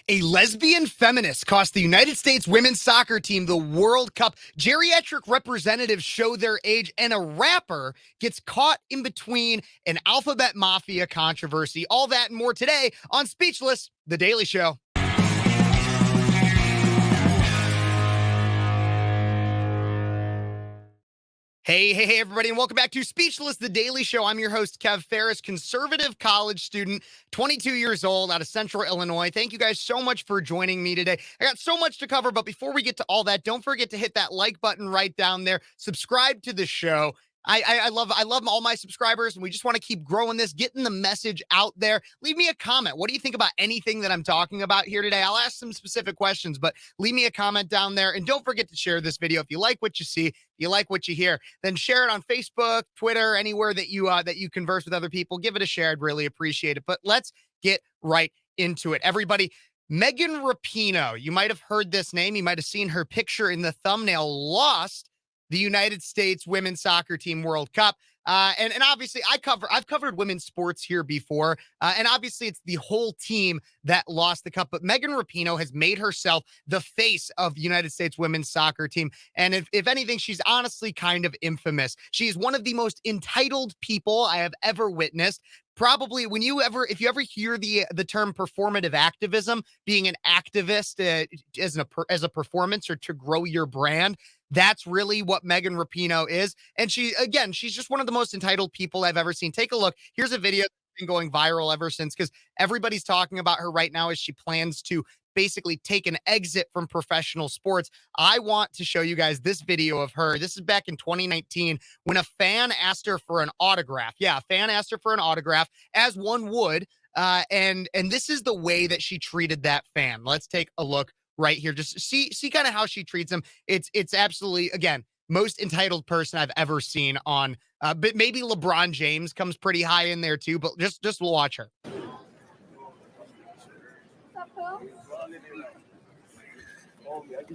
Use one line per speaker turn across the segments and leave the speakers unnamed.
A lesbian feminist cost the United States women's soccer team the World Cup. Geriatric representatives show their age, and a rapper gets caught in between an alphabet mafia controversy. All that and more today on Speechless, The Daily Show. Hey, everybody, and welcome back to Speechless, The Daily Show. I'm your host, Kev Phares, conservative college student, 22 years old, out of Central Illinois. Thank you guys so much for joining me today. I got so much to cover, but before we get to all that, don't forget to hit that like button right down there. Subscribe to the show. I love all my subscribers, and we just want to keep growing this, getting the message out there. Leave me a comment. What do you think about anything that I'm talking about here today? I'll ask some specific questions, but leave me a comment down there. And don't forget to share this video. If you like what you see, if you like what you hear, then share it on Facebook, Twitter, anywhere that you converse with other people. Give it a share. I'd really appreciate it. But let's get right into it. Everybody, Megan Rapinoe, you might have heard this name. You might have seen her picture in the thumbnail, lost the United States women's soccer team World Cup. And obviously I've covered women's sports here before. And obviously it's the whole team that lost the cup, but Megan Rapinoe has made herself the face of the United States women's soccer team. And if anything, she's honestly kind of infamous. She's one of the most entitled people I have ever witnessed. Probably if you ever hear the term performative activism, being an activist as a performance or to grow your brand, that's really what Megan Rapinoe is. And she's just one of the most entitled people I've ever seen. Take a look. Here's a video that's been going viral ever since, because everybody's talking about her right now as she plans to basically take an exit from professional sports. I want to show you guys this video of her. This is back in 2019 when a fan asked her for an autograph. Yeah, a fan asked her for an autograph, as one would. And this is the way that she treated that fan. Let's take a look right here. Just see kind of how she treats him. It's absolutely, again, most entitled person I've ever seen on, but maybe LeBron James comes pretty high in there too, but just watch her.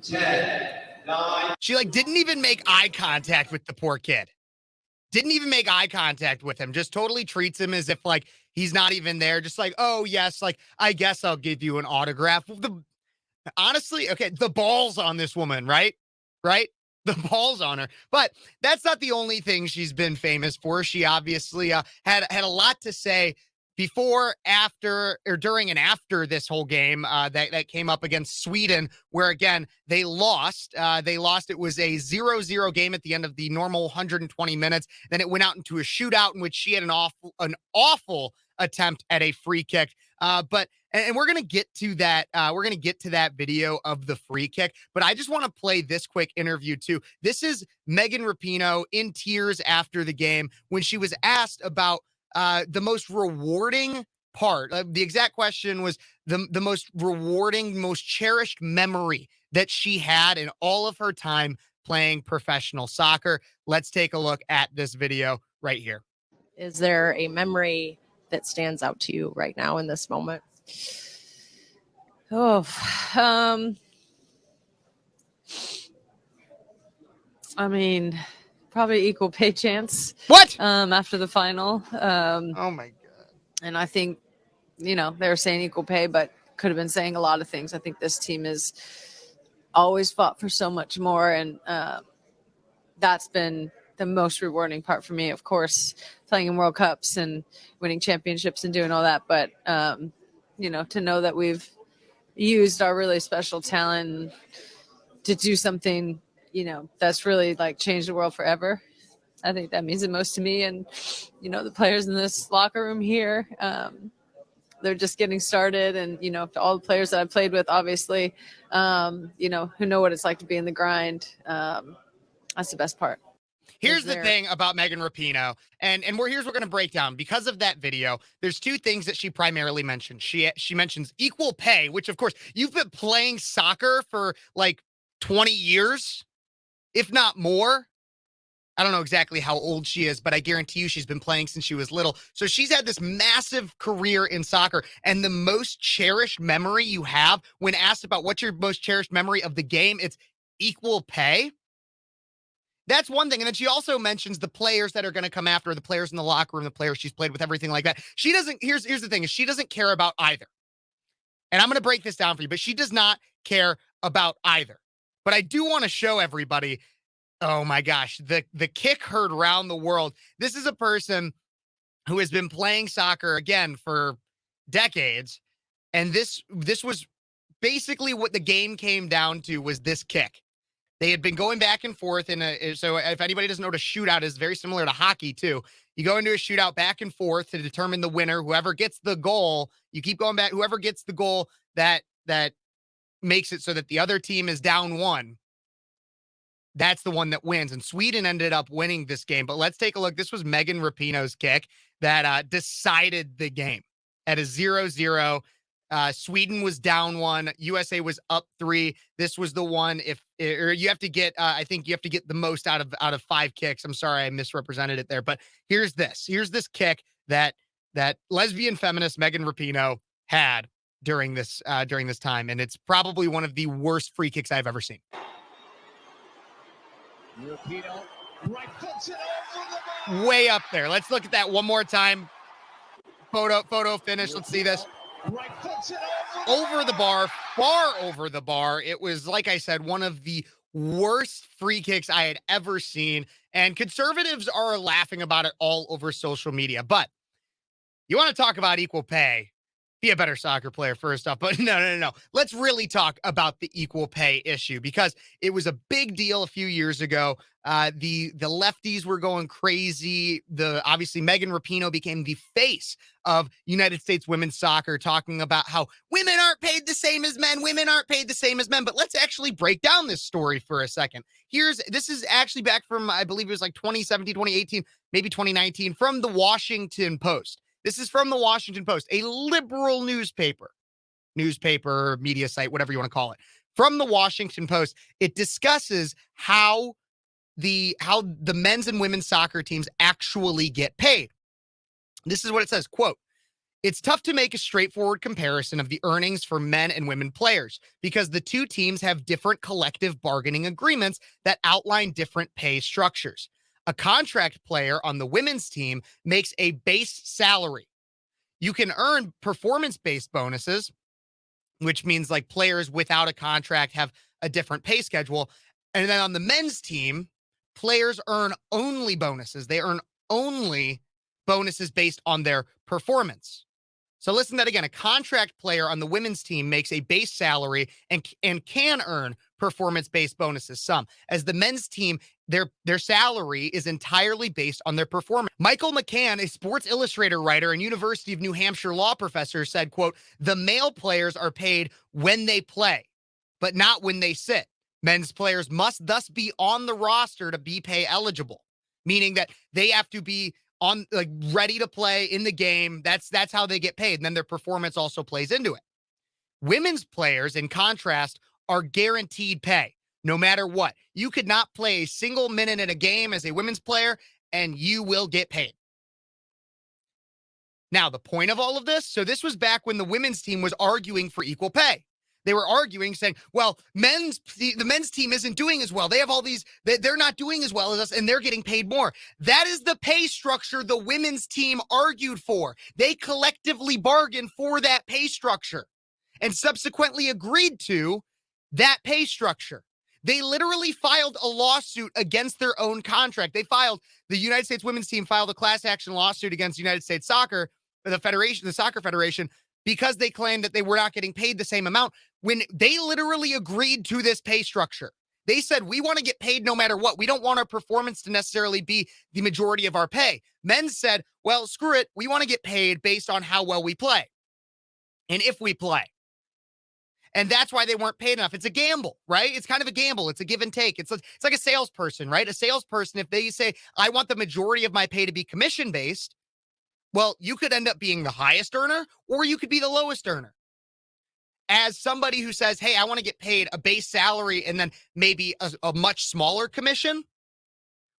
10, 9. She didn't even make eye contact with the poor kid. Didn't even make eye contact with him. Just totally treats him as if he's not even there. Just oh yes, I guess I'll give you an autograph. Honestly, okay, the balls on this woman, right? The balls on her. But that's not the only thing she's been famous for. She obviously had a lot to say before, after, or during and after this whole game that came up against Sweden, where, again, they lost. It was a 0-0 game at the end of the normal 120 minutes. Then it went out into a shootout in which she had an awful attempt at a free kick. But we're going to get to that. We're going to get to that video of the free kick. But I just want to play this quick interview, too. This is Megan Rapinoe in tears after the game when she was asked about the most rewarding part. The exact question was the most rewarding, most cherished memory that she had in all of her time playing professional soccer. Let's take a look at this video right here.
Is there a memory that stands out to you right now in this moment?
I mean, probably equal pay chance.
What?
After the final.
Oh my God.
And I think, they were saying equal pay, but could have been saying a lot of things. I think this team has always fought for so much more. And that's been the most rewarding part for me, of course, playing in World Cups and winning championships and doing all that. But, to know that we've used our really special talent to do something, that's really changed the world forever. I think that means the most to me. And, the players in this locker room here, they're just getting started. And, to all the players that I've played with, obviously, who know what it's like to be in the grind. That's the best part.
Here's the thing about Megan Rapinoe, and here's what we're going to break down. Because of that video, there's two things that she primarily mentioned. She mentions equal pay, which, of course, you've been playing soccer for 20 years, if not more. I don't know exactly how old she is, but I guarantee you she's been playing since she was little. So she's had this massive career in soccer, and the most cherished memory you have, when asked about what's your most cherished memory of the game, it's equal pay. That's one thing. And then she also mentions the players that are going to come after her, the players in the locker room, the players she's played with, everything like that. Here's the thing, is she doesn't care about either. And I'm going to break this down for you, but she does not care about either. But I do want to show everybody, oh my gosh, the kick heard around the world. This is a person who has been playing soccer again for decades. And this was basically what the game came down to, was this kick. They had been going back and forth so if anybody doesn't know what a shootout is, very similar to hockey too. You go into a shootout back and forth to determine the winner. Whoever gets the goal, you keep going back. Whoever gets the goal that makes it so that the other team is down one, that's the one that wins. And Sweden ended up winning this game. But let's take a look. This was Megan Rapinoe's kick that decided the game at a 0-0. Sweden was down one. USA was up 3. This was the one. Or you have to get, I think you have to get the most out of 5 kicks. I'm sorry, I misrepresented it there. But here's this kick that lesbian feminist Megan Rapinoe had during this time, and it's probably one of the worst free kicks I've ever seen.
Rapinoe right foots it over the bar.
Way up there. Let's look at that one more time. Photo finish. Let's see this.
Right foots it
Over the bar, far over the bar. It was, like I said, one of the worst free kicks I had ever seen. And conservatives are laughing about it all over social media. But you want to talk about equal pay? Be a better soccer player first off. But no. Let's really talk about the equal pay issue, because it was a big deal a few years ago. The lefties were going crazy. Obviously Megan Rapinoe became the face of United States women's soccer, talking about how women aren't paid the same as men. Women aren't paid the same as men. But let's actually break down this story for a second. This is actually back from, I believe it was like 2017, 2018, maybe 2019, from the Washington Post. This is from the Washington Post, a liberal newspaper, media site, whatever you want to call it. From the Washington Post, it discusses how the men's and women's soccer teams actually get paid. This is what it says, quote, "It's tough to make a straightforward comparison of the earnings for men and women players because the two teams have different collective bargaining agreements that outline different pay structures. A contract player on the women's team makes a base salary. You can earn performance-based bonuses, which means like players without a contract have a different pay schedule. And then on the men's team, players earn only bonuses. They earn only bonuses based on their performance. So listen to that again. A contract player on the women's team makes a base salary and can earn performance-based bonuses, some. As the men's team, their salary is entirely based on their performance." Michael McCann, a Sports Illustrated writer and University of New Hampshire law professor, said, quote, "The male players are paid when they play, but not when they sit. Men's players must thus be on the roster to be pay eligible," meaning that they have to be on, like, ready to play in the game. That's how they get paid. And then their performance also plays into it. Women's players, in contrast, are guaranteed pay no matter what. You could not play a single minute in a game as a women's player and you will get paid. Now, the point of all of this, so this was back when the women's team was arguing for equal pay. They were arguing, saying, well, the men's team isn't doing as well. They have all these, they're not doing as well as us, and they're getting paid more. That is the pay structure the women's team argued for. They collectively bargained for that pay structure and subsequently agreed to that pay structure. They literally filed a lawsuit against their own contract. The United States women's team filed a class action lawsuit against United States Soccer, the Soccer Federation, because they claimed that they were not getting paid the same amount when they literally agreed to this pay structure. They said, we want to get paid no matter what. We don't want our performance to necessarily be the majority of our pay. Men said, well, screw it. We want to get paid based on how well we play and if we play. And that's why they weren't paid enough. It's a gamble, right? It's kind of a gamble. It's a give and take. It's like a salesperson, right? A salesperson, if they say, I want the majority of my pay to be commission-based, well, you could end up being the highest earner or you could be the lowest earner. As somebody who says, hey, I want to get paid a base salary and then maybe a much smaller commission,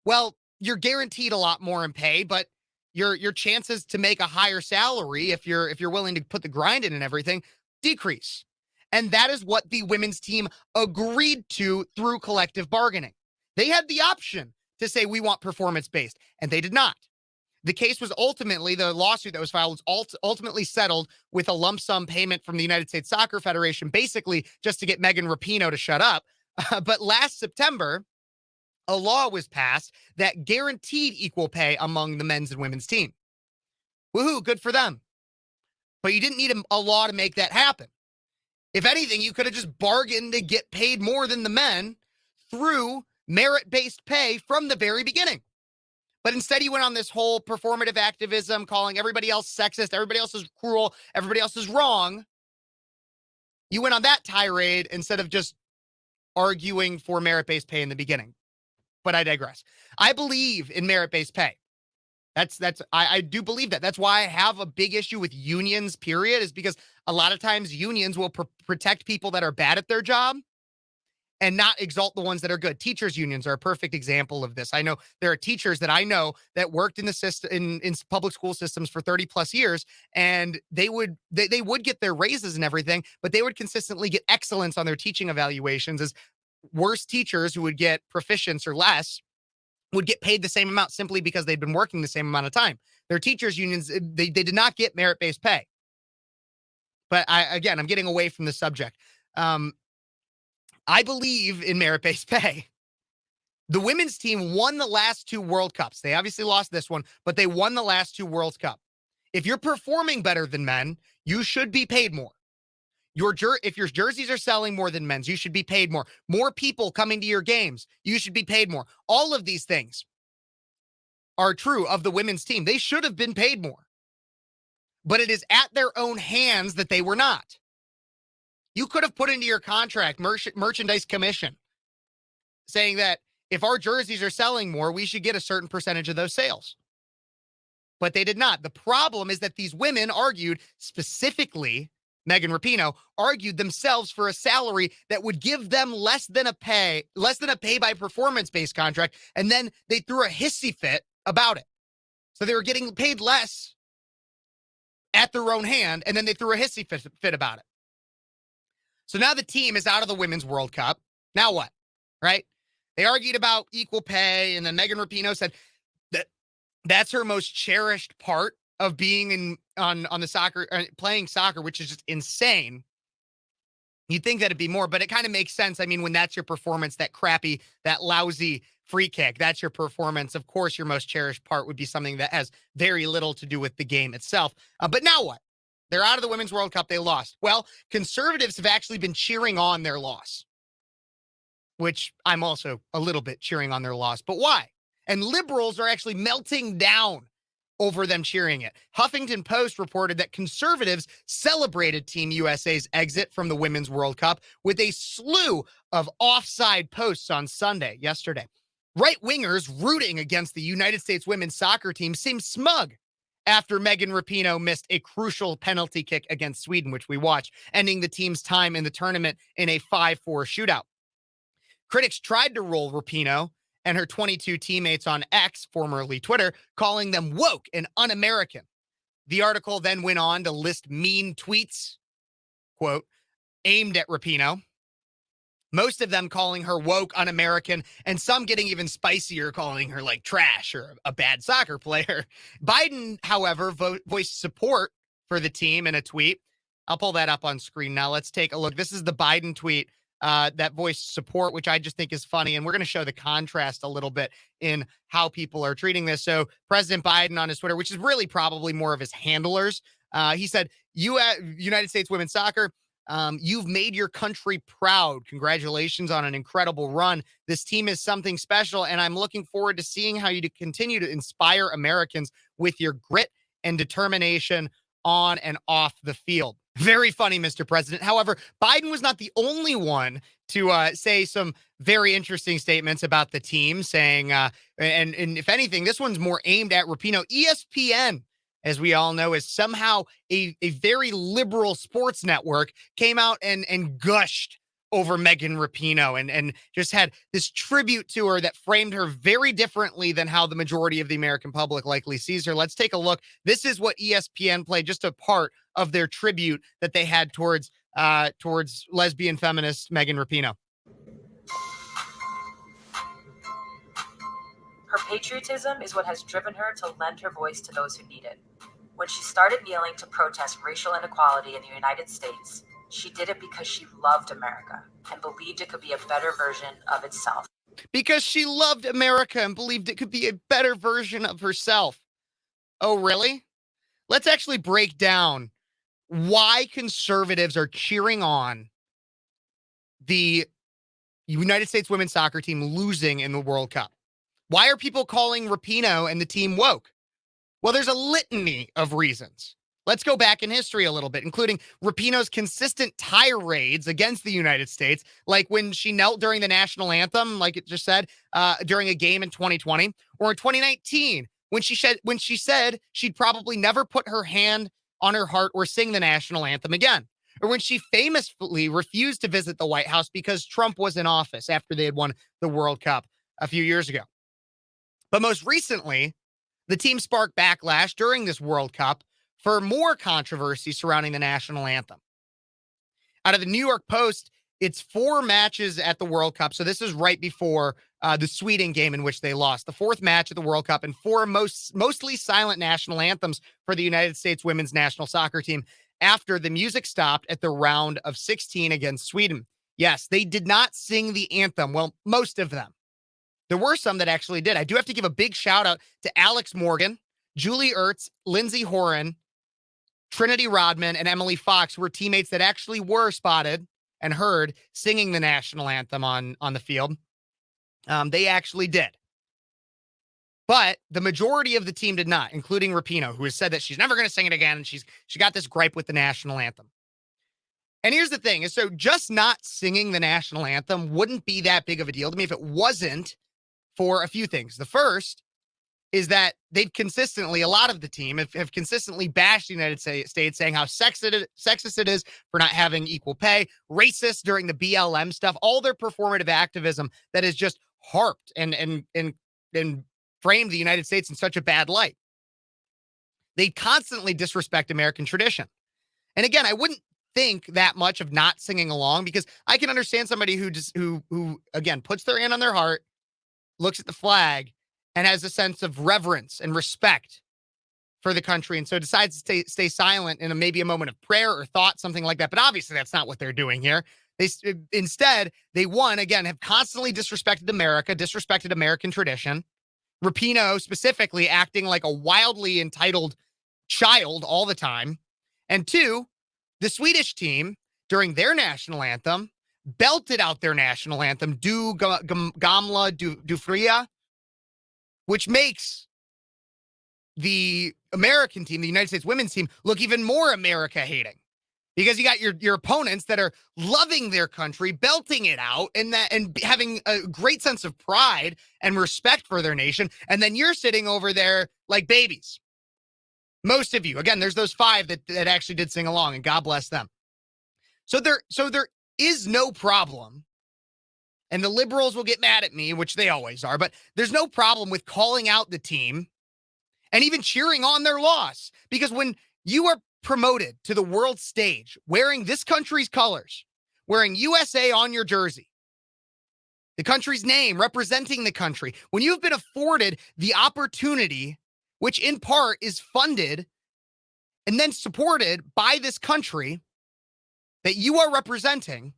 well, you're guaranteed a lot more in pay, but your chances to make a higher salary, if you're willing to put the grind in and everything, decrease. And that is what the women's team agreed to through collective bargaining. They had the option to say, we want performance-based, and they did not. The case was ultimately, the lawsuit that was filed was ultimately settled with a lump sum payment from the United States Soccer Federation, basically just to get Megan Rapinoe to shut up. But last September, a law was passed that guaranteed equal pay among the men's and women's team. Woohoo, good for them. But you didn't need a law to make that happen. If anything, you could have just bargained to get paid more than the men through merit-based pay from the very beginning. But instead, you went on this whole performative activism, calling everybody else sexist, everybody else is cruel, everybody else is wrong. You went on that tirade instead of just arguing for merit-based pay in the beginning. But I digress. I believe in merit-based pay. I do believe that. That's why I have a big issue with unions, period, is because a lot of times unions will protect people that are bad at their job and not exalt the ones that are good. Teachers unions are a perfect example of this. I know there are teachers that I know that worked in the system in public school systems for 30 plus years, and they would get their raises and everything, but they would consistently get excellence on their teaching evaluations, as worse teachers who would get proficiency or less would get paid the same amount simply because they'd been working the same amount of time. Their teachers unions, they did not get merit-based pay. But I'm getting away from the subject. I believe in merit-based pay. The women's team won the last 2 World Cups. They obviously lost this one, but they won the last 2 World Cup. If you're performing better than men, you should be paid more. If your jerseys are selling more than men's, you should be paid more. More people coming to your games, you should be paid more. All of these things are true of the women's team. They should have been paid more. But it is at their own hands that they were not. You could have put into your contract merchandise commission saying that if our jerseys are selling more, we should get a certain percentage of those sales. But they did not. The problem is that these women argued, specifically Megan Rapinoe, argued themselves for a salary that would give them less than a pay by performance-based contract, and then they threw a hissy fit about it. So they were getting paid less at their own hand, and then they threw a hissy fit about it. So now the team is out of the Women's World Cup. Now what? Right? They argued about equal pay, and then Megan Rapinoe said that that's her most cherished part of being on the soccer, playing soccer, which is just insane. You'd think that'd be more, but it kind of makes sense. I mean, when that's your performance, that lousy free kick, that's your performance. Of course, your most cherished part would be something that has very little to do with the game itself. But now what? They're out of the Women's World Cup. They lost. Well, conservatives have actually been cheering on their loss, which I'm also a little bit cheering on their loss. But why? And liberals are actually melting down over them cheering it. Huffington Post reported that conservatives celebrated Team USA's exit from the Women's World Cup with a slew of offside posts on yesterday. Right-wingers rooting against the United States women's soccer team seemed smug after Megan Rapinoe missed a crucial penalty kick against Sweden, which we watched, ending the team's time in the tournament in a 5-4 shootout. Critics tried to roll Rapinoe and her 22 teammates on X, formerly Twitter, calling them woke and un-American. The article then went on to list mean tweets, quote, aimed at Rapinoe, most of them calling her woke, un-American, and some getting even spicier, calling her like trash or a bad soccer player. Biden, however, voiced support for the team in a tweet. I'll pull that up on screen now. Let's take a look. This is the Biden tweet that voiced support, which I just think is funny. And we're going to show the contrast a little bit in how people are treating this. So President Biden on his Twitter, which is really probably more of his handlers, he said, United States women's soccer, you've made your country proud. Congratulations on an incredible run. This team is something special, and I'm looking forward to seeing how you continue to inspire Americans with your grit and determination on and off the field. Very funny, Mr. President. However, Biden was not the only one to say some very interesting statements about the team, saying, and if anything, this one's more aimed at Rapinoe. ESPN, as we all know, is somehow a very liberal sports network, came out and gushed over Megan Rapinoe and just had this tribute to her that framed her very differently than how the majority of the American public likely sees her. Let's take a look. This is what ESPN played, just a part of their tribute that they had towards lesbian feminist Megan Rapinoe.
Her Patriotism is what has driven her to lend her voice to those who need it. When she started kneeling to protest racial inequality in the United States, she did it because she loved America and believed it could be a better version of itself.
Because she loved America and believed it could be a better version of herself. Oh, really? Let's actually break down why conservatives are cheering on the United States women's soccer team losing in the World Cup. Why are people calling Rapinoe and the team woke? Well, there's a litany of reasons. Let's go back in history a little bit, including Rapinoe's consistent tirades against the United States, like when she knelt during the national anthem, like it just said, during a game in 2020, or in 2019, when she said she'd probably never put her hand on her heart or sing the national anthem again, or when she famously refused to visit the White House because Trump was in office after they had won the World Cup a few years ago. But most recently, the team sparked backlash during this World Cup for more controversy surrounding the national anthem. Out of the New York Post, it's 4 matches at the World Cup. So this is right before the Sweden game in which they lost. The 4th match at the World Cup and 4 mostly silent national anthems for the United States women's national soccer team after the music stopped at the round of 16 against Sweden. Yes, they did not sing the anthem. Well, most of them. There were some that actually did. I do have to give a big shout out to Alex Morgan, Julie Ertz, Lindsay Horan, Trinity Rodman, and Emily Fox, who were teammates that actually were spotted and heard singing the national anthem on the field. They actually did. But the majority of the team did not, including Rapinoe, who has said that she's never going to sing it again, and she got this gripe with the national anthem. And here's the thing, is so just not singing the national anthem wouldn't be that big of a deal to me if it wasn't for a few things. The first is that they've consistently, a lot of the team have consistently bashed the United States, saying how sexist it is for not having equal pay, racist during the BLM stuff, all their performative activism that has just harped and framed the United States in such a bad light. They constantly disrespect American tradition. And again, I wouldn't think that much of not singing along, because I can understand somebody who again puts their hand on their heart, looks at the flag, and has a sense of reverence and respect for the country, and so decides to stay silent in maybe a moment of prayer or thought, something like that. But obviously, that's not what they're doing here. Instead, they have constantly disrespected America, disrespected American tradition. Rapinoe specifically acting like a wildly entitled child all the time. And 2, the Swedish team, during their national anthem, belted out their national anthem, Du Gamla Du Fria, which makes the American team, the United States women's team, look even more America-hating. Because you got your opponents that are loving their country, belting it out, and having a great sense of pride and respect for their nation, and then you're sitting over there like babies. Most of you. Again, there's those 5 that actually did sing along, and God bless them. So there is no problem, and the liberals will get mad at me, which they always are, but there's no problem with calling out the team and even cheering on their loss. Because when you are promoted to the world stage wearing this country's colors, wearing USA on your jersey, the country's name, representing the country, when you've been afforded the opportunity, which in part is funded and then supported by this country that you are representing,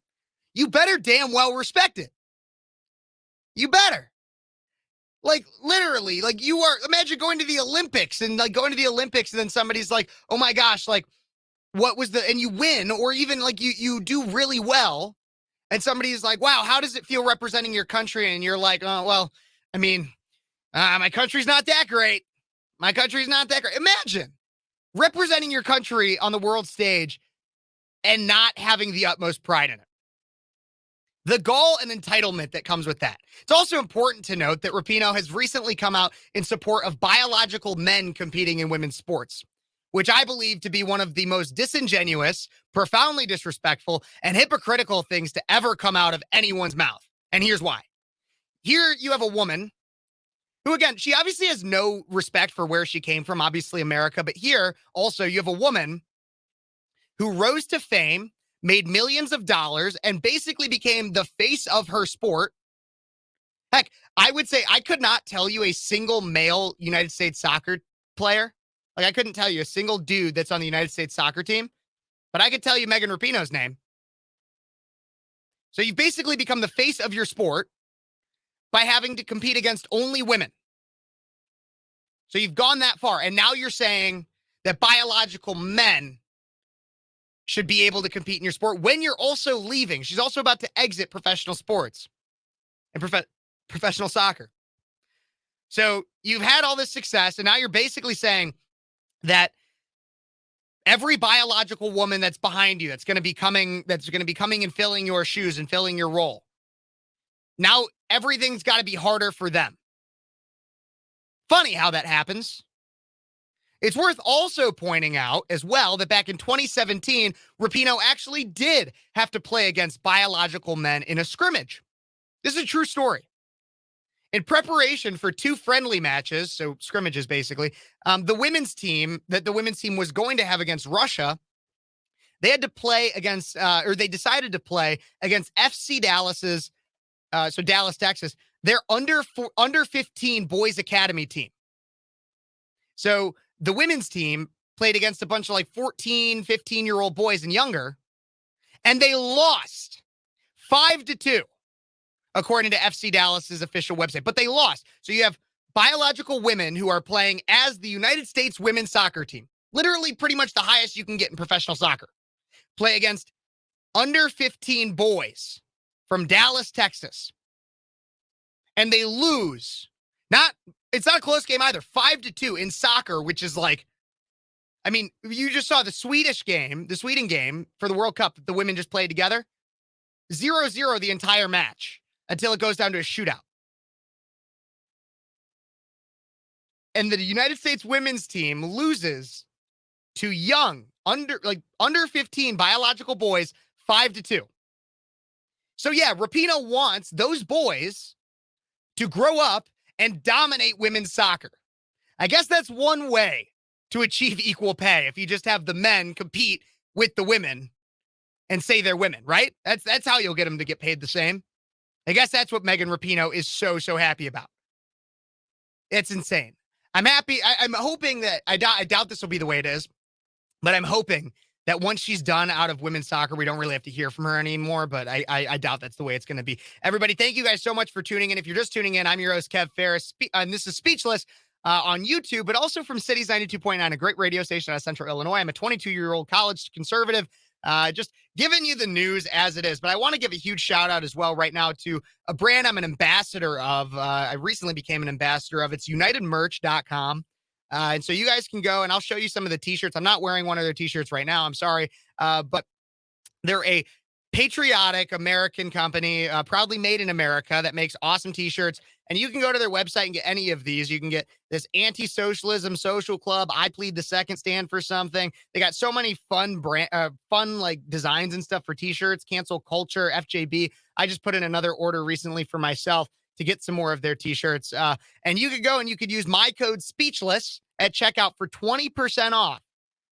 you better damn well respect it. You better. Like, literally, like, imagine going to the Olympics and then somebody's like, oh my gosh, like, and you win, or even like you do really well, and somebody's like, wow, how does it feel representing your country? And you're like, oh, well, I mean, my country's not that great. My country's not that great. Imagine representing your country on the world stage and not having the utmost pride in it. The gall and entitlement that comes with that. It's also important to note that Rapinoe has recently come out in support of biological men competing in women's sports, which I believe to be one of the most disingenuous, profoundly disrespectful, and hypocritical things to ever come out of anyone's mouth. And here's why. Here you have a woman who, again, she obviously has no respect for where she came from, obviously America, but here also you have a woman who rose to fame, made millions of dollars, and basically became the face of her sport, Heck, I would say I could not tell you a single male United States soccer player. Like, I couldn't tell you a single dude that's on the United States soccer team, but I could tell you Megan Rapinoe's name. So you've basically become the face of your sport by having to compete against only women. So you've gone that far, and now you're saying that biological men should be able to compete in your sport when you're also leaving. She's also about to exit professional sports and professional soccer. So you've had all this success, and now you're basically saying that every biological woman that's behind you, that's going to be coming and filling your shoes and filling your role, now everything's got to be harder for them. Funny how that happens. It's worth also pointing out as well that back in 2017, Rapinoe actually did have to play against biological men in a scrimmage. This is a true story. In preparation for 2 friendly matches, so scrimmages basically, the women's team was going to have against Russia, they had to play against, they decided to play against FC Dallas's, so Dallas, Texas, their under 15 boys academy team. So the women's team played against a bunch of like 14, 15-year-old boys and younger, and they lost 5-2, according to FC Dallas's official website. But they lost. So you have biological women who are playing as the United States women's soccer team, literally pretty much the highest you can get in professional soccer, play against under 15 boys from Dallas, Texas. And they lose. It's not a close game either. 5-2 in soccer, which is like, I mean, you just saw the Sweden game for the World Cup that the women just played together. 0-0 the entire match until it goes down to a shootout. And the United States women's team loses to young, under 15 biological boys, 5-2. So yeah, Rapinoe wants those boys to grow up and dominate women's soccer. I guess that's one way to achieve equal pay, if you just have the men compete with the women and say they're women, right? That's how you'll get them to get paid the same. I guess that's what Megan Rapinoe is so happy about. It's insane. I'm happy. I'm hoping that, I doubt this will be the way it is, but I'm hoping that once she's done out of women's soccer, we don't really have to hear from her anymore, but I doubt that's the way it's going to be. Everybody, thank you guys so much for tuning in. If you're just tuning in, I'm your host, Kev Phares, and this is Speechless on YouTube, but also from Cities 92.9, a great radio station out of Central Illinois. I'm a 22-year-old college conservative, just giving you the news as it is. But I want to give a huge shout out as well right now to a brand I'm an ambassador of. I recently became an ambassador of. It's unitedmerch.com. And so you guys can go, and I'll show you some of the t-shirts. I'm not wearing one of their t-shirts right now. I'm sorry. But they're a patriotic American company, proudly made in America, that makes awesome t-shirts. And you can go to their website and get any of these. You can get this anti-socialism social club, I plead the second, stand for something. They got so many fun like designs and stuff for t-shirts, cancel culture, FJB. I just put in another order recently for myself to get some more of their t-shirts. And you could go and you could use my code Speechless at checkout for 20% off.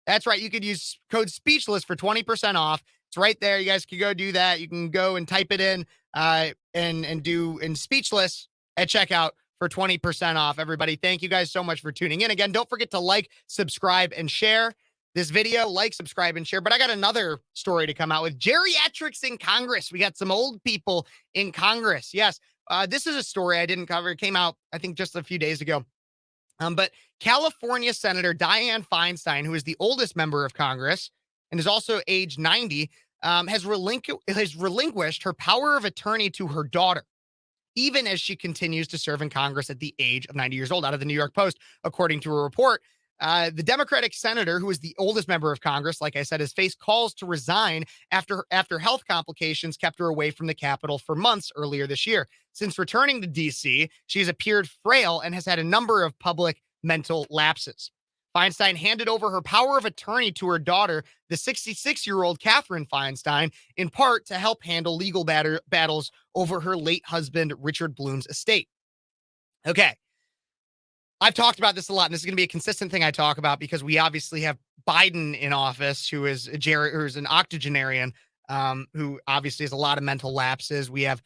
That's right. You could use code Speechless for 20% off. It's right there. You guys can go do that. You can go and type it in and do Speechless at checkout for 20% off. Everybody, thank you guys so much for tuning in. Again, don't forget to like, subscribe, and share this video. Like, subscribe, and share. But I got another story to come out with. Geriatrics in Congress. We got some old people in Congress. Yes. This is a story I didn't cover. It came out, I think, just a few days ago. But California Senator Dianne Feinstein, who is the oldest member of Congress and is also age 90, has relinquished her power of attorney to her daughter, even as she continues to serve in Congress at the age of 90 years old, out of the New York Post, according to a report. The Democratic senator, who is the oldest member of Congress, like I said, has faced calls to resign after health complications kept her away from the Capitol for months earlier this year. Since returning to D.C., she has appeared frail and has had a number of public mental lapses. Feinstein handed over her power of attorney to her daughter, the 66-year-old Catherine Feinstein, in part to help handle legal battles over her late husband, Richard Bloom's estate. Okay. I've talked about this a lot, and this is going to be a consistent thing I talk about because we obviously have Biden in office, who is an octogenarian. who obviously has a lot of mental lapses. We have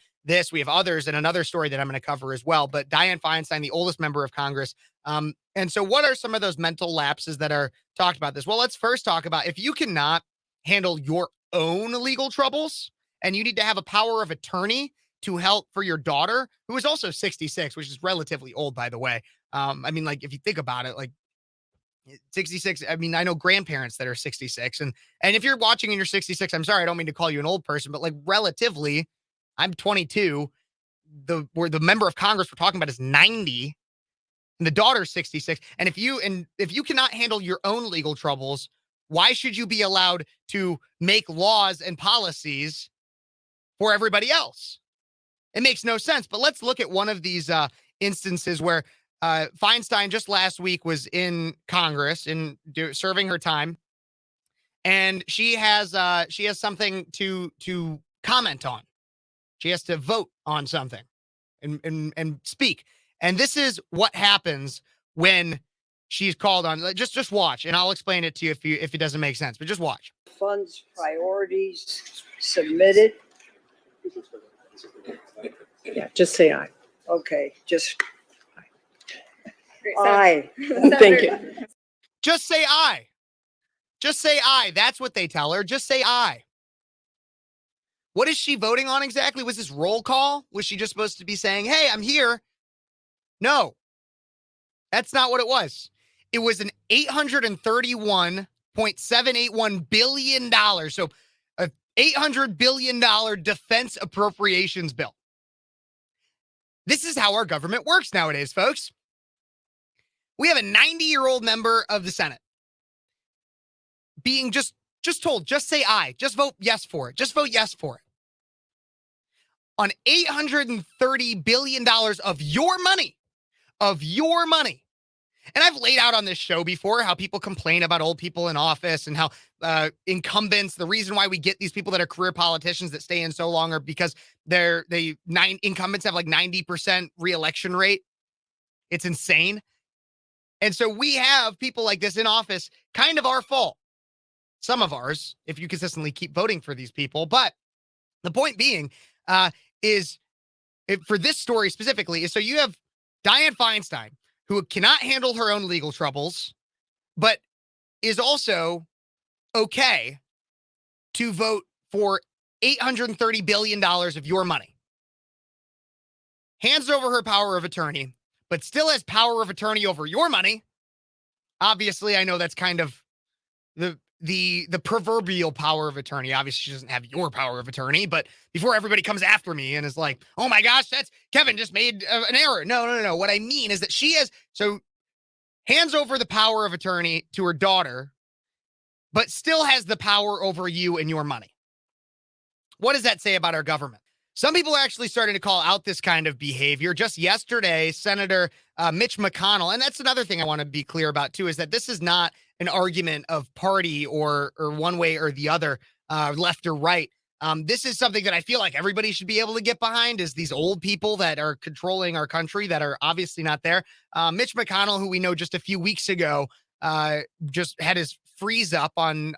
others, and another story that I'm going to cover as well. But Dianne Feinstein, the oldest member of Congress. And so what are some of those mental lapses that are talked about this? Well, let's first talk about if you cannot handle your own legal troubles and you need to have a power of attorney to help for your daughter, who is also 66, which is relatively old, by the way. I mean, like, if you think about it, like 66, I mean, I know grandparents that are 66. And if you're watching and you're 66, I'm sorry, I don't mean to call you an old person, but like relatively, I'm 22. Where the member of Congress we're talking about is 90. And the daughter's 66. And if you cannot handle your own legal troubles, why should you be allowed to make laws and policies for everybody else? It makes no sense. But let's look at one of these instances where Feinstein just last week was in Congress and serving her time, and she has something to comment on. She has to vote on something and speak. And this is what happens when she's called on. Just watch, and I'll explain it to you if it doesn't make sense. But just watch.
Funds priorities submitted.
Yeah, just say aye.
Okay, just aye.
Thank you.
Just say aye. Just say aye. That's what they tell her. Just say aye. What is she voting on exactly? Was this roll call? Was she just supposed to be saying, hey, I'm here? No, that's not what it was. It was an $831.781 billion. So a $800 billion defense appropriations bill. This is how our government works nowadays, folks. We have a 90-year-old member of the Senate being just told, just say aye, just vote yes for it. Just vote yes for it. On $830 billion of your money. And I've laid out on this show before how people complain about old people in office and how incumbents, the reason why we get these people that are career politicians that stay in so long are because incumbents have like 90% reelection rate. It's insane. And so we have people like this in office, kind of our fault. Some of ours, if you consistently keep voting for these people. But the point being for this story specifically, is so you have Dianne Feinstein, who cannot handle her own legal troubles, but is also okay to vote for $830 billion of your money. Hands over her power of attorney, but still has power of attorney over your money. Obviously, I know that's kind of the proverbial power of attorney. Obviously, she doesn't have your power of attorney, but before everybody comes after me and is like, oh my gosh, that's Kevin just made an error. No. What I mean is that she hands over the power of attorney to her daughter, but still has the power over you and your money. What does that say about our government? Some people are actually starting to call out this kind of behavior. Just yesterday, Senator Mitch McConnell, and that's another thing I want to be clear about too, is that this is not an argument of party or one way or the other, left or right. This is something that I feel like everybody should be able to get behind, is these old people that are controlling our country that are obviously not there. Mitch McConnell, who we know just a few weeks ago, just had his freeze up on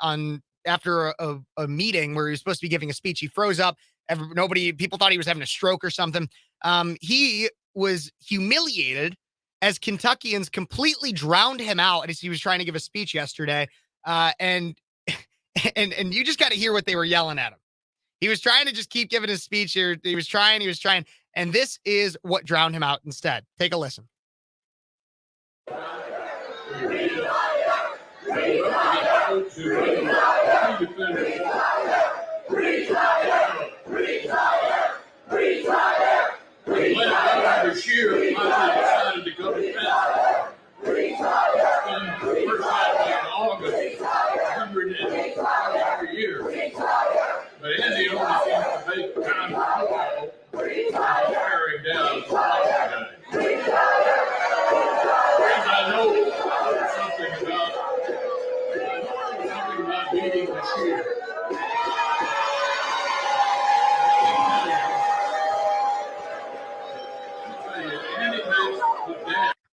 after a meeting where he was supposed to be giving a speech. He froze up. People thought he was having a stroke or something. He was humiliated as Kentuckians completely drowned him out as he was trying to give a speech yesterday. And you just got to hear what they were yelling at him. He was trying to just keep giving his speech here. He was trying. And this is what drowned him out instead. Take a listen.
This year, I decided to go to Phares. First time in August, 140 years. But Andy only seems to make time for football, wearing down the guy. I know something about meeting this year.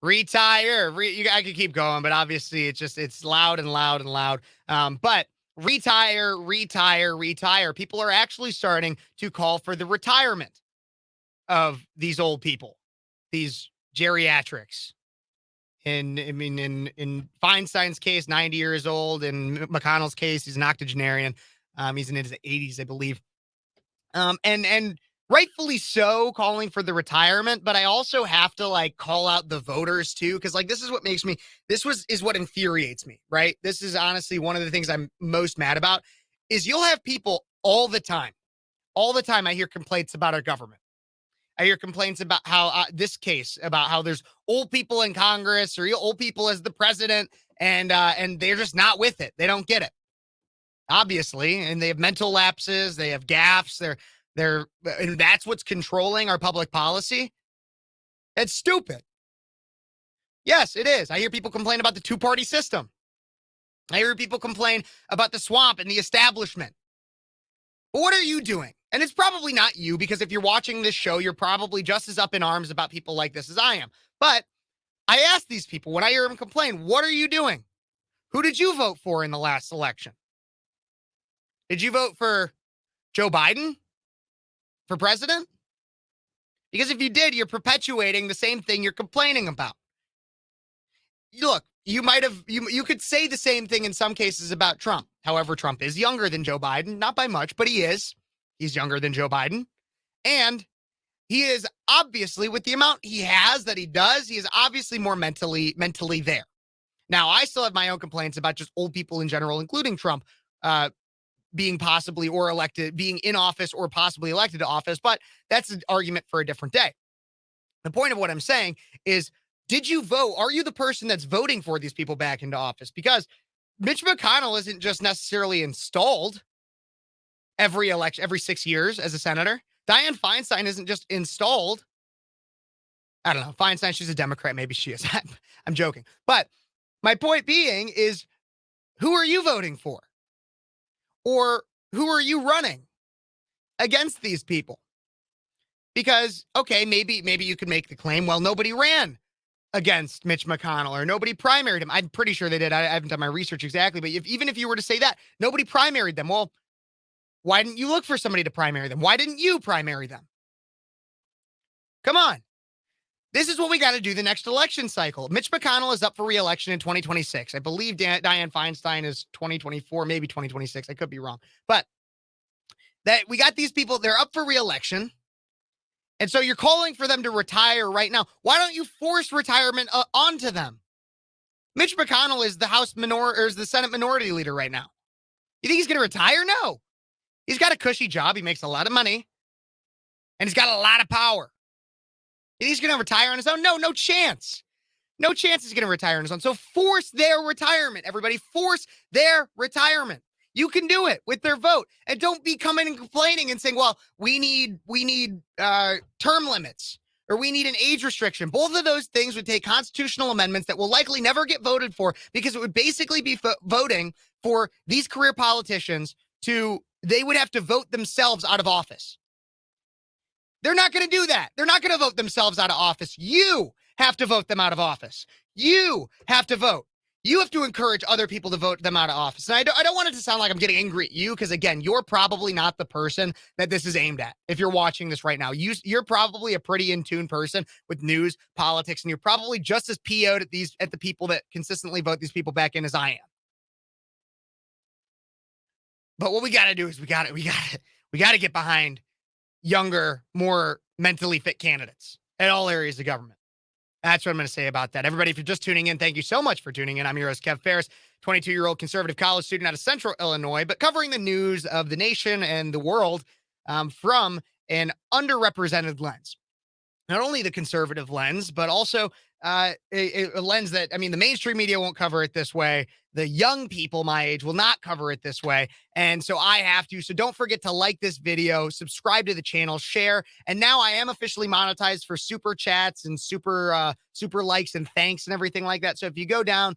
Retire. I could keep going, but obviously it's loud and loud and loud. But retire, retire, retire. People are actually starting to call for the retirement of these old people, these geriatrics. In Feinstein's case, 90 years old. In McConnell's case, he's an octogenarian. He's in his 80s, I believe. And rightfully so, calling for the retirement. But I also have to like call out the voters too, because like this is what makes me. Is what infuriates me. Right. This is honestly one of the things I'm most mad about. Is you'll have people all the time. I hear complaints about our government. I hear complaints about how this case, about how there's old people in Congress or old people as the president, and they're just not with it. They don't get it, obviously, and they have mental lapses, they have gaffes. And that's what's controlling our public policy. It's stupid. Yes, it is. I hear people complain about the two-party system. I hear people complain about the swamp and the establishment. But what are you doing? And it's probably not you, because if you're watching this show, you're probably just as up in arms about people like this as I am. But I ask these people, when I hear them complain, what are you doing? Who did you vote for in the last election? Did you vote for Joe Biden for president? Because if you did, you're perpetuating the same thing you're complaining about. Look, you could say the same thing in some cases about Trump. However, Trump is younger than Joe Biden, not by much, but he is. He's younger than Joe Biden. And he is obviously, with the amount he has that he does, he is obviously more mentally there. Now, I still have my own complaints about just old people in general, including Trump, being possibly or elected, being in office or possibly elected to office, but that's an argument for a different day. The point of what I'm saying is, did you vote? Are you the person that's voting for these people back into office? Because Mitch McConnell isn't just necessarily installed every 6 years as a senator. Dianne Feinstein isn't just installed. I don't know. Feinstein, she's a Democrat. Maybe she is. I'm joking. But my point being is, who are you voting for? Or who are you running against these people? Because, okay, maybe you could make the claim, well, nobody ran against Mitch McConnell or nobody primaried him. I'm pretty sure they did. I haven't done my research exactly. But even if you were to say that, nobody primaried them. Well, why didn't you look for somebody to primary them? Why didn't you primary them? Come on. This is what we got to do the next election cycle. Mitch McConnell is up for re-election in 2026. I believe Dianne Feinstein is 2024, maybe 2026. I could be wrong. But that we got these people, they're up for re-election. And so you're calling for them to retire right now. Why don't you force retirement onto them? Mitch McConnell is the Senate minority leader right now. You think he's going to retire? No. He's got a cushy job. He makes a lot of money. And he's got a lot of power. And he's going to retire on his own? No chance. No chance he's going to retire on his own. So force their retirement. Everybody, force their retirement. You can do it with their vote. And don't be coming and complaining and saying, well, we need term limits or we need an age restriction. Both of those things would take constitutional amendments that will likely never get voted for, because it would basically be voting for these career politicians they would have to vote themselves out of office. They're not going to do that. They're not going to vote themselves out of office. You have to vote them out of office. You have to vote. You have to encourage other people to vote them out of office. And I don't want it to sound like I'm getting angry at you, because, again, you're probably not the person that this is aimed at. If you're watching this right now, you're probably a pretty in-tune person with news, politics, and you're probably just as PO'd at the people that consistently vote these people back in as I am. But what we got to do is we got to get behind younger, more mentally fit candidates at all areas of government. That's what I'm going to say about that. Everybody, if you're just tuning in, thank you so much for tuning in. I'm your host, Kev Phares, 22-year-old conservative college student out of Central Illinois, but covering the news of the nation and the world from an underrepresented lens. Not only the conservative lens, but also a lens that, the mainstream media won't cover it this way. The young people my age will not cover it this way. And so I have to. So don't forget to like this video, subscribe to the channel, share. And now I am officially monetized for super chats and super likes and thanks and everything like that. So if you go down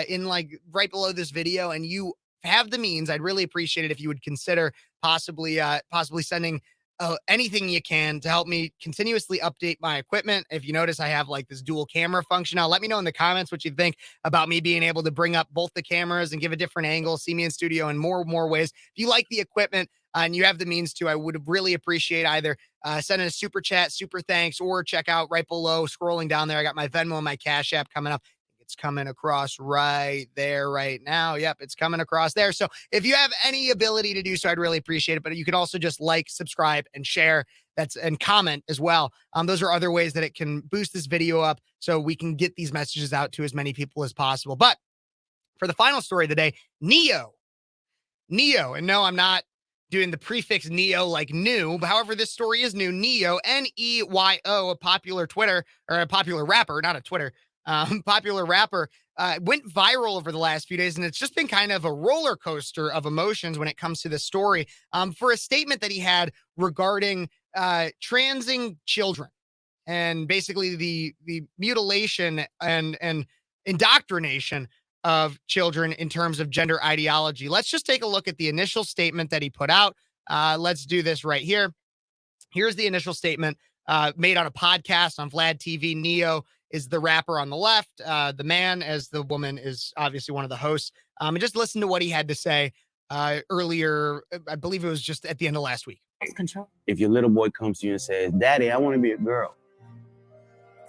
in right below this video and you have the means, I'd really appreciate it if you would consider possibly sending anything you can to help me continuously update my equipment. If you notice, I have like this dual camera function now. Let me know in the comments what you think about me being able to bring up both the cameras and give a different angle, see me in studio in more ways. If you like the equipment and you have the means to, I would really appreciate either sending a super chat, super thanks, or check out right below, scrolling down there. I got my Venmo and my Cash App coming up. It's coming across right there right now. Yep, it's coming across there. So if you have any ability to do so, I'd really appreciate it. But you can also just like, subscribe, and share. And comment as well. Those are other ways that it can boost this video up so we can get these messages out to as many people as possible. But for the final story of the day, Neo. And no, I'm not doing the prefix Neo like new. But however, this story is new. Neo, Neyo, a popular Twitter or a popular rapper, not a Twitter. Popular rapper, went viral over the last few days, and it's just been kind of a roller coaster of emotions when it comes to this story for a statement that he had regarding transing children and basically the mutilation and indoctrination of children in terms of gender ideology. Let's just take a look at the initial statement that he put out. Let's do this right here. Here's the initial statement made on a podcast on Vlad TV. Neo is the rapper on the left. The man, as the woman, is obviously one of the hosts. And just listen to what he had to say earlier. I believe it was just at the end of last week.
Control. If your little boy comes to you and says, "Daddy, I want to be a girl,"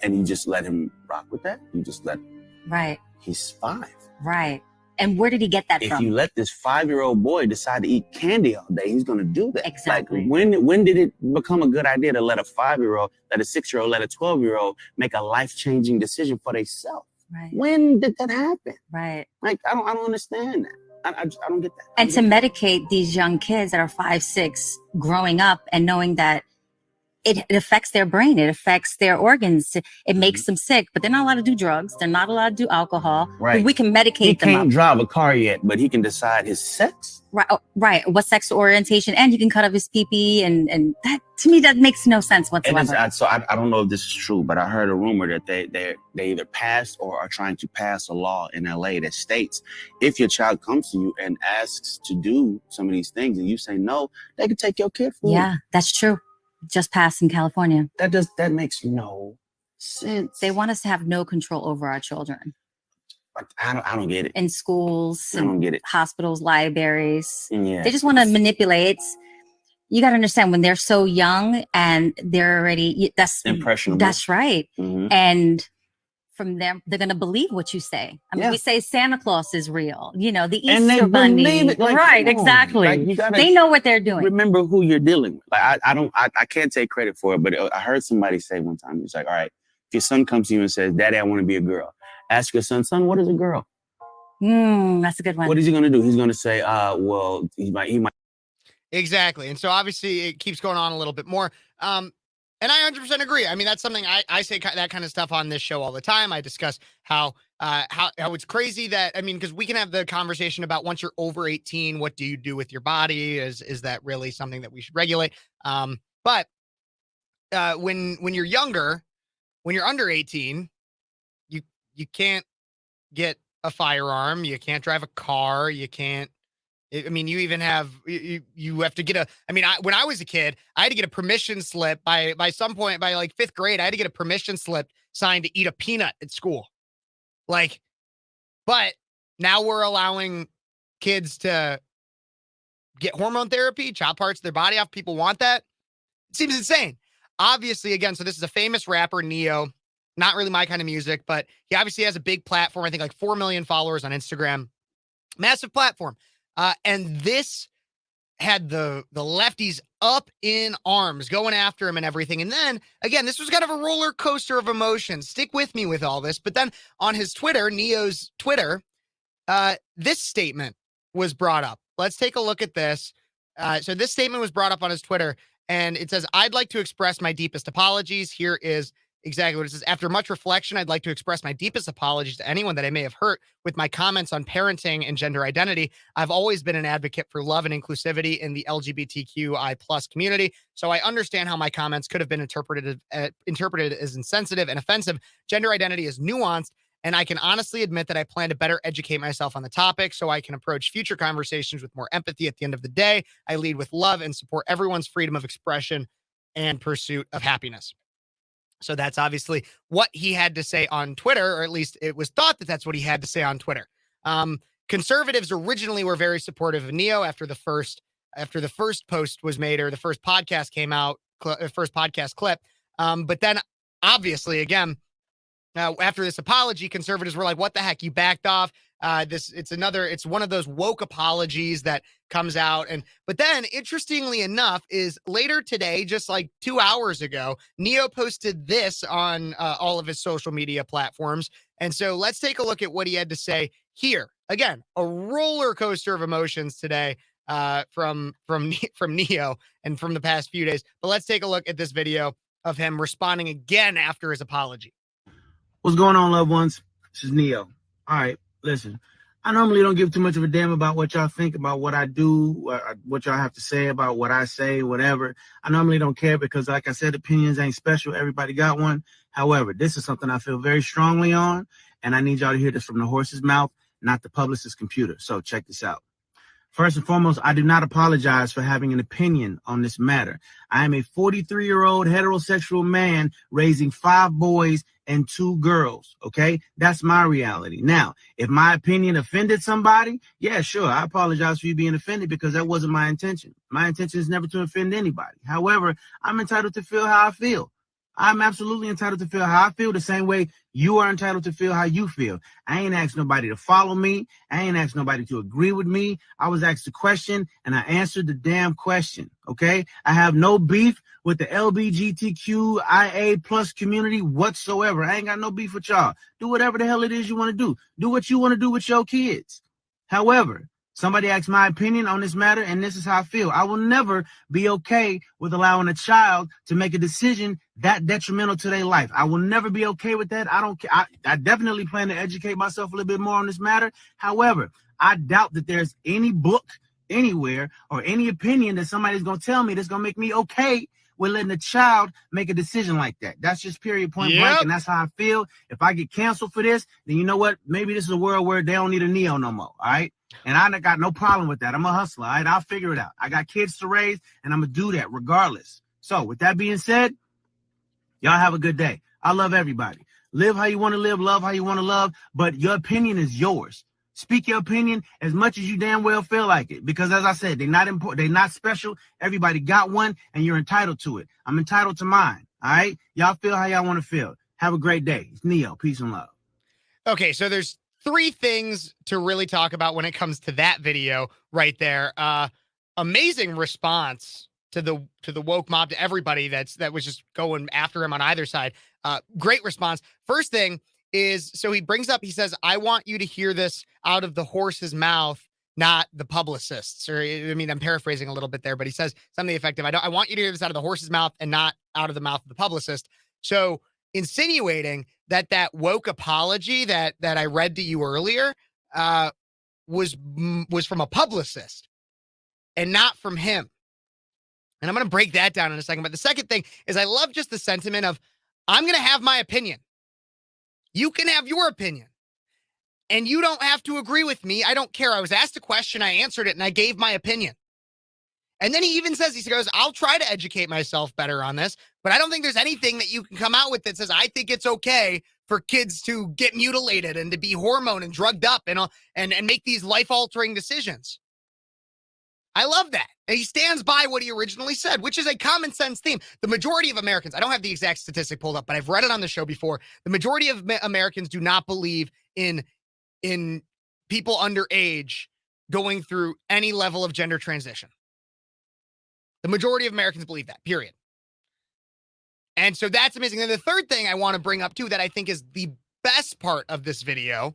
and you just let him rock with that, you just let him.
Right.
He's 5.
Right. And where did he get that
if
from?
you let this 5-year-old boy decide to eat candy all day, he's going to do that.
Exactly.
Like, when did it become a good idea to let a 5-year-old, let a 6-year-old, let a 12-year-old make a life-changing decision for themselves?
Right.
When did that happen?
Right.
Like, I don't understand that. I don't get that.
And to medicate these young kids that are 5, 6, growing up and knowing that it affects their brain, it affects their organs, it makes them sick, but they're not allowed to do drugs, they're not allowed to do alcohol.
Right.
We can medicate
he
them up.
He can't drive a car yet, but he can decide his sex.
Right, right. What sex orientation, and you can cut off his pee-pee, and that, to me, that makes no sense whatsoever.
I don't know if this is true, but I heard a rumor that they either passed or are trying to pass a law in LA that states if your child comes to you and asks to do some of these things and you say no, they can take your kid from you.
Yeah, that's true. Just passed in California.
That makes no sense.
They want us to have no control over our children.
I don't get it.
In schools,
I don't get it.
Hospitals, libraries.
Yeah.
They just want to manipulate. You got to understand, when they're so young and they're already, that's
impressionable.
That's right.
Mm-hmm.
And from them, they're going to believe what you say. I mean, we say Santa Claus is real. You know, the Easter Bunny.
It. Like,
right, exactly.
Like,
they know what they're doing.
Remember who you're dealing with. Like, I can't take credit for it, but I heard somebody say one time, it's like, all right, if your son comes to you and says, "Daddy, I want to be a girl," ask your son, "Son, what is a girl?"
That's a good one.
What is he going to do? He's going to say, well, he might.
Exactly. And so obviously it keeps going on a little bit more. And I 100% agree. I mean, that's something I say that kind of stuff on this show all the time. I discuss how it's crazy that, I mean, because we can have the conversation about once you're over 18, what do you do with your body? Is that really something that we should regulate? But when you're younger, when you're under 18, you can't get a firearm. You can't drive a car. You can't. I mean, you even have, you have to get when I was a kid, I had to get a permission slip by some point, by like 5th grade, I had to get a permission slip signed to eat a peanut at school. Like, but now we're allowing kids to get hormone therapy, chop parts of their body off. People want that. It seems insane. Obviously, again, so this is a famous rapper, Neo, not really my kind of music, but he obviously has a big platform. I think like 4 million followers on Instagram, massive platform. And this had the lefties up in arms, going after him and everything. And then, again, this was kind of a roller coaster of emotions. Stick with me with all this. But then on his Twitter, Neo's Twitter, this statement was brought up. Let's take a look at this. So this statement was brought up on his Twitter, and it says, "I'd like to express my deepest apologies." Here is exactly what it says. "After much reflection, I'd like to express my deepest apologies to anyone that I may have hurt with my comments on parenting and gender identity. I've always been an advocate for love and inclusivity in the LGBTQI+ community, so I understand how my comments could have been interpreted as insensitive and offensive. Gender identity is nuanced, and I can honestly admit that I plan to better educate myself on the topic so I can approach future conversations with more empathy. At the end of the day, I lead with love and support everyone's freedom of expression and pursuit of happiness. So that's obviously what he had to say on Twitter, or at least it was thought that that's what he had to say on Twitter. Conservatives originally were very supportive of Neo after the first post was made, or the first podcast came out, first podcast clip. But then obviously, again, after this apology, conservatives were like, what the heck? You backed off. It's one of those woke apologies that comes out. But then interestingly enough is later today, just like 2 hours ago, Neo posted this on all of his social media platforms. And so let's take a look at what he had to say here. Again, a roller coaster of emotions today from Neo and from the past few days. But let's take a look at this video of him responding again after his apology.
What's going on, loved ones? This is Neo. All right, listen. I normally don't give too much of a damn about what y'all think about what I do, what y'all have to say about what I say, whatever. I normally don't care because, like I said, opinions ain't special. Everybody got one. However, this is something I feel very strongly on, and I need y'all to hear this from the horse's mouth, not the publicist's computer. So check this out. First and foremost, I do not apologize for having an opinion on this matter. I am a 43-year-old heterosexual man raising 5 boys and 2 girls, okay? That's my reality. Now, if my opinion offended somebody, yeah, sure, I apologize for you being offended because that wasn't my intention. My intention is never to offend anybody. However, I'm entitled to feel how I feel. I'm absolutely entitled to feel how I feel the same way you are entitled to feel how you feel. I ain't asked nobody to follow me. I ain't asked nobody to agree with me. I was asked a question and I answered the damn question, okay? I have no beef with the LGBTQIA plus community whatsoever. I ain't got no beef with y'all. Do whatever the hell it is you want to do. Do what you want to do with your kids. However, somebody asked my opinion on this matter, and this is how I feel. I will never be okay with allowing a child to make a decision that detrimental to their life. I will never be okay with that. I definitely plan to educate myself a little bit more on this matter. However, I doubt that there's any book anywhere or any opinion that somebody's going to tell me that's going to make me okay with letting a child make a decision like that. That's just period, point blank, and that's how I feel. If I get canceled for this, then you know what? Maybe this is a world where they don't need a Neo no more, all right? And I got no problem with that. I'm a hustler, all right? I'll figure it out. I got kids to raise, and I'm going to do that regardless. So with that being said, y'all have a good day. I love everybody. Live how you want to live, love how you want to love, but your opinion is yours. Speak your opinion as much as you damn well feel like it. Because as I said, they're not important. They're not special. Everybody got one, and you're entitled to it. I'm entitled to mine, all right? Y'all feel how y'all want to feel. Have a great day. It's Neo. Peace and love.
Okay, so there's 3 things to really talk about when it comes to that video right there. Amazing response to the woke mob, to everybody that was just going after him on either side. Great response. First thing is, so he brings up, he says, I want you to hear this out of the horse's mouth, not the publicists. Or, I mean, I'm paraphrasing a little bit there, but he says something effective. I want you to hear this out of the horse's mouth and not out of the mouth of the publicist. So insinuating that woke apology that I read to you earlier was from a publicist and not from him. And I'm going to break that down in a second. But the second thing is, I love just the sentiment of, I'm going to have my opinion. You can have your opinion. And you don't have to agree with me. I don't care. I was asked a question, I answered it, and I gave my opinion. And then he even says, he goes, I'll try to educate myself better on this, but I don't think there's anything that you can come out with that says, I think it's okay for kids to get mutilated and to be hormone and drugged up and make these life-altering decisions. I love that. And he stands by what he originally said, which is a common sense theme. The majority of Americans, I don't have the exact statistic pulled up, but I've read it on the show before. The majority of Americans do not believe in people underage going through any level of gender transition. The majority of Americans believe that, period. And so that's amazing. And the third thing I want to bring up too, that I think is the best part of this video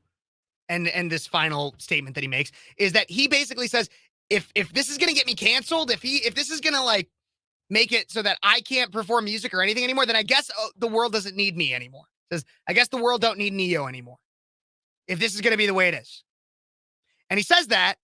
and this final statement that he makes, is that he basically says, if this is going to get me canceled, if this is going to like make it so that I can't perform music or anything anymore, then I guess the world doesn't need me anymore. Says, I guess the world don't need Neo anymore, if this is going to be the way it is. And he says that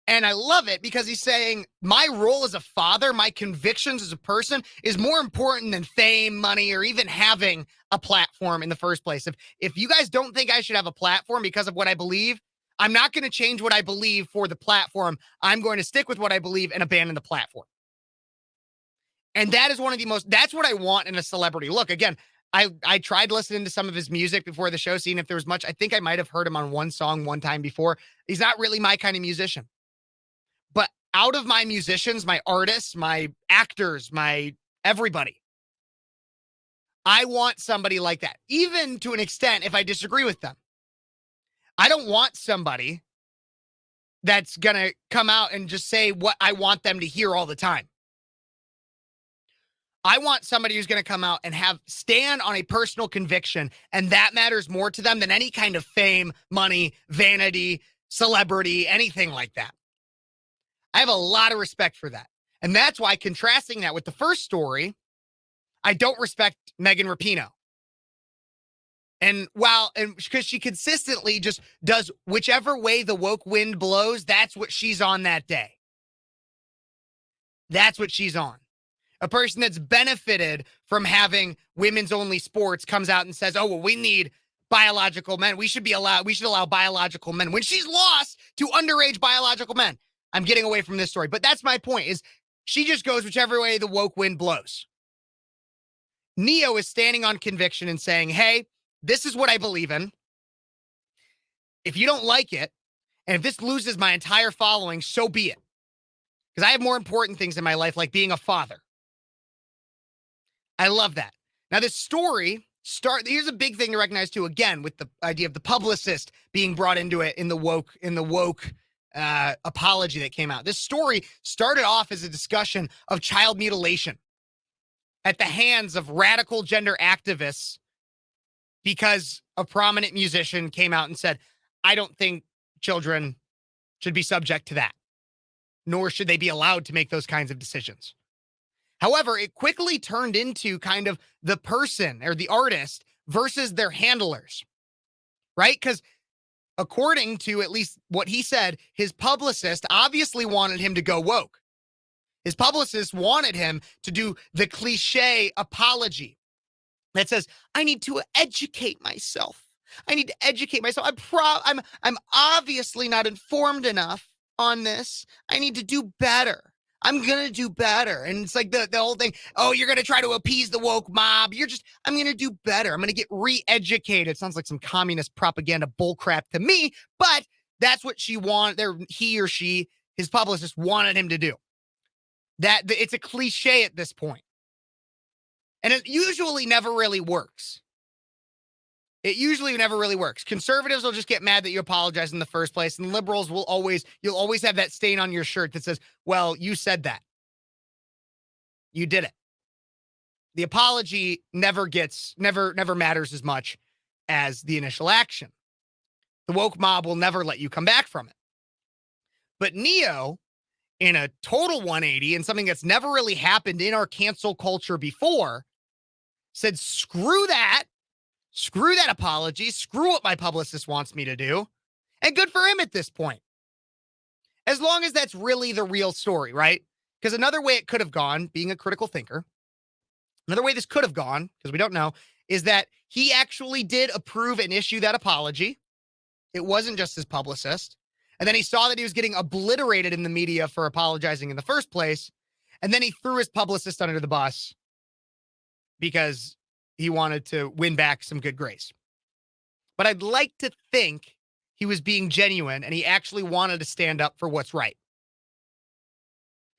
And I love it because he's saying my role as a father, my convictions as a person is more important than fame, money, or even having a platform in the first place. If you guys don't think I should have a platform because of what I believe, I'm not going to change what I believe for the platform. I'm going to stick with what I believe and abandon the platform. And that is one of the that's what I want in a celebrity. Look, again, I tried listening to some of his music before the show, seeing if there was much. I think I might have heard him on one song one time before. He's not really my kind of musician. But out of my musicians, my artists, my actors, my everybody, I want somebody like that, even to an extent if I disagree with them. I don't want somebody that's going to come out and just say what I want them to hear all the time. I want somebody who's going to come out and stand on a personal conviction, and that matters more to them than any kind of fame, money, vanity, celebrity, anything like that. I have a lot of respect for that. And that's why, contrasting that with the first story, I don't respect Megan Rapinoe. And because she consistently just does whichever way the woke wind blows, that's what she's on that day. That's what she's on. A person that's benefited from having women's only sports comes out and says, oh, well, we need biological men. We should allow biological men, when she's lost to underage biological men. I'm getting away from this story, but that's my point, is she just goes whichever way the woke wind blows. Neo is standing on conviction and saying, hey, this is what I believe in. If you don't like it, and if this loses my entire following, so be it. Because I have more important things in my life, like being a father. I love that. Now, this story here's a big thing to recognize too, again, with the idea of the publicist being brought into it in the woke apology that came out. This story started off as a discussion of child mutilation at the hands of radical gender activists because a prominent musician came out and said, I don't think children should be subject to that, nor should they be allowed to make those kinds of decisions. However, it quickly turned into kind of the person or the artist versus their handlers, right? Because according to at least what he said, his publicist obviously wanted him to go woke. His publicist wanted him to do the cliche apology that says, I need to educate myself. I need to educate myself. I'm obviously not informed enough on this. I need to do better. I'm going to do better. And it's like the whole thing, oh, you're going to try to appease the woke mob. I'm going to do better. I'm going to get re-educated. Sounds like some communist propaganda bullcrap to me, but that's what he or she, his publicist, wanted him to do. It's a cliche at this point. And it usually never really works. Conservatives will just get mad that you apologize in the first place. And liberals you'll always have that stain on your shirt that says, well, you said that. You did it. The apology never matters as much as the initial action. The woke mob will never let you come back from it. But Neo, in a total 180 and something that's never really happened in our cancel culture before, said, screw that apology, screw what my publicist wants me to do, and good for him at this point. As long as that's really the real story, right? Because another way it could have gone, being a critical thinker, another way this could have gone, because we don't know, is that he actually did approve and issue that apology. It wasn't just his publicist. And then he saw that he was getting obliterated in the media for apologizing in the first place. And then he threw his publicist under the bus because he wanted to win back some good grace. But I'd like to think he was being genuine and he actually wanted to stand up for what's right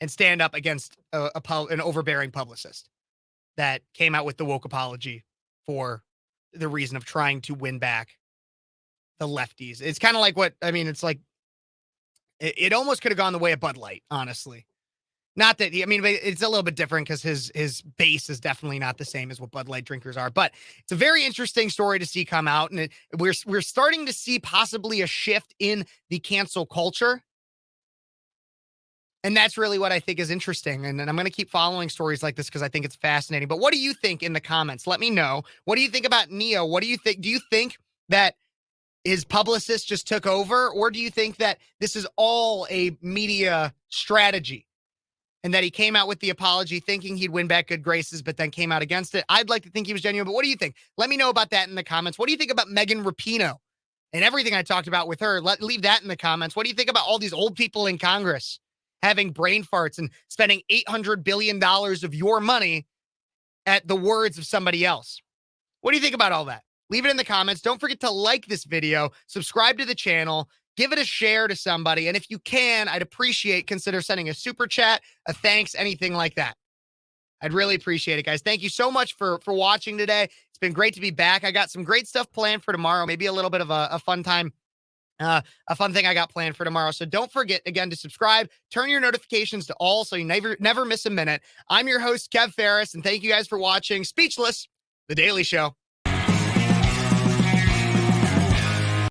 and stand up against an overbearing publicist that came out with the woke apology for the reason of trying to win back the lefties. It's kind of like it's like it almost could have gone the way of Bud Light, honestly. Not that, it's a little bit different because his base is definitely not the same as what Bud Light drinkers are. But it's a very interesting story to see come out. And we're starting to see possibly a shift in the cancel culture. And that's really what I think is interesting. And I'm going to keep following stories like this because I think it's fascinating. But what do you think in the comments? Let me know. What do you think about Neo? What do you think? Do you think that his publicist just took over? Or do you think that this is all a media strategy and that he came out with the apology thinking he'd win back good graces, but then came out against it? I'd like to think he was genuine, but what do you think? Let me know about that in the comments. What do you think about Megan Rapinoe and everything I talked about with her? Leave that in the comments. What do you think about all these old people in Congress having brain farts and spending $800 billion of your money at the words of somebody else? What do you think about all that? Leave it in the comments. Don't forget to like this video, subscribe to the channel, give it a share to somebody. And if you can, I'd consider sending a super chat, a thanks, anything like that. I'd really appreciate it, guys. Thank you so much for watching today. It's been great to be back. I got some great stuff planned for tomorrow, maybe a little bit of a fun time. A fun thing I got planned for tomorrow. So don't forget, again, to subscribe, turn your notifications to all so you never miss a minute. I'm your host, Kev Phares, and thank you guys for watching Speechless, The Daily Show.